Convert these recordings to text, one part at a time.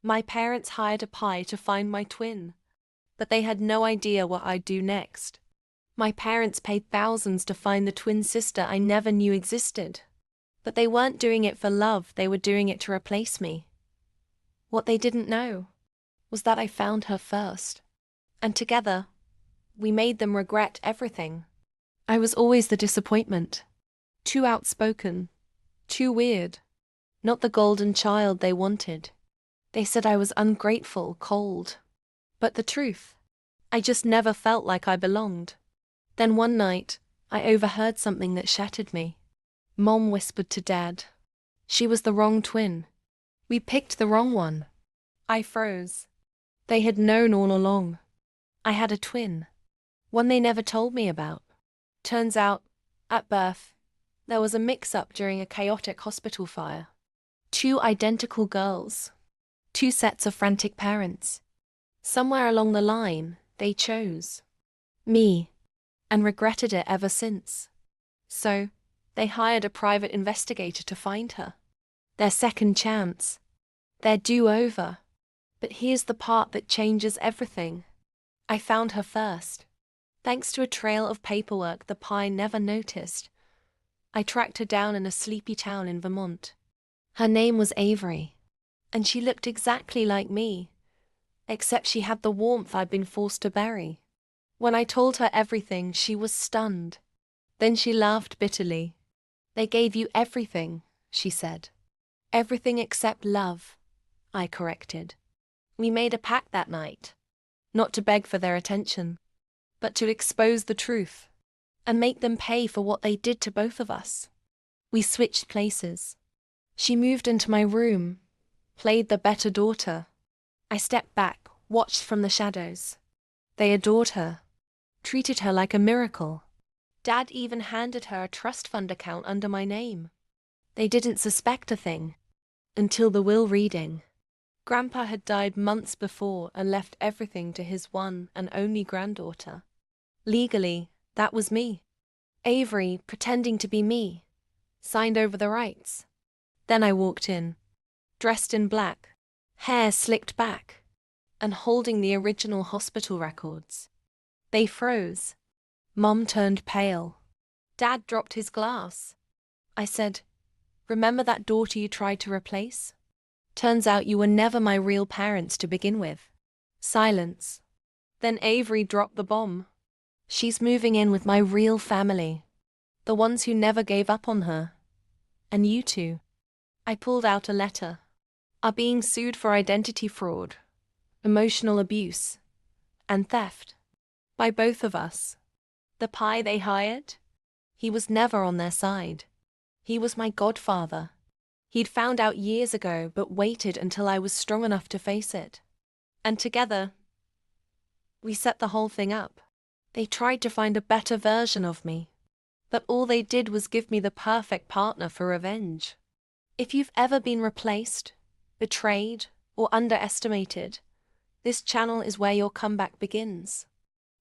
My parents hired a spy to find my twin, but they had no idea what I'd do next. My parents paid thousands to find the twin sister I never knew existed. But they weren't doing it for love, they were doing it to replace me. What they didn't know was that I found her first. And together, we made them regret everything. I was always the disappointment. Too outspoken. Too weird. Not the golden child they wanted. They said I was ungrateful, cold. But the truth, I just never felt like I belonged. Then one night, I overheard something that shattered me. Mom whispered to Dad. She was the wrong twin. We picked the wrong one. I froze. They had known all along. I had a twin. One they never told me about. Turns out, at birth, there was a mix-up during a chaotic hospital fire. 2 identical girls. 2 sets of frantic parents. Somewhere along the line, they chose me, and regretted it ever since. So, they hired a private investigator to find her. Their second chance. Their do-over. But here's the part that changes everything. I found her first. Thanks to a trail of paperwork the spy never noticed. I tracked her down in a sleepy town in Vermont. Her name was Avery, and she looked exactly like me, except she had the warmth I'd been forced to bury. When I told her everything, she was stunned. Then she laughed bitterly. They gave you everything, she said. Everything except love, I corrected. We made a pact that night, not to beg for their attention, but to expose the truth, and make them pay for what they did to both of us. We switched places. She moved into my room, played the better daughter. I stepped back, watched from the shadows. They adored her, treated her like a miracle. Dad even handed her a trust fund account under my name. They didn't suspect a thing, until the will reading. Grandpa had died months before and left everything to his one and only granddaughter. Legally, that was me. Avery, pretending to be me, signed over the rights. Then I walked in, dressed in black, hair slicked back, and holding the original hospital records. They froze. Mom turned pale. Dad dropped his glass. I said, "Remember that daughter you tried to replace? Turns out you were never my real parents to begin with." Silence. Then Avery dropped the bomb. "She's moving in with my real family. The ones who never gave up on her. And you two." I pulled out a letter. "Are being sued for identity fraud, emotional abuse, and theft. By both of us. The spy they hired? He was never on their side. He was my godfather. He'd found out years ago but waited until I was strong enough to face it. And together, we set the whole thing up. They tried to find a better version of me, but all they did was give me the perfect partner for revenge. If you've ever been replaced, betrayed, or underestimated, this channel is where your comeback begins.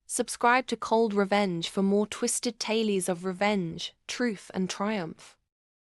Subscribe to Cold Revenge for more twisted tales of revenge, truth, and triumph.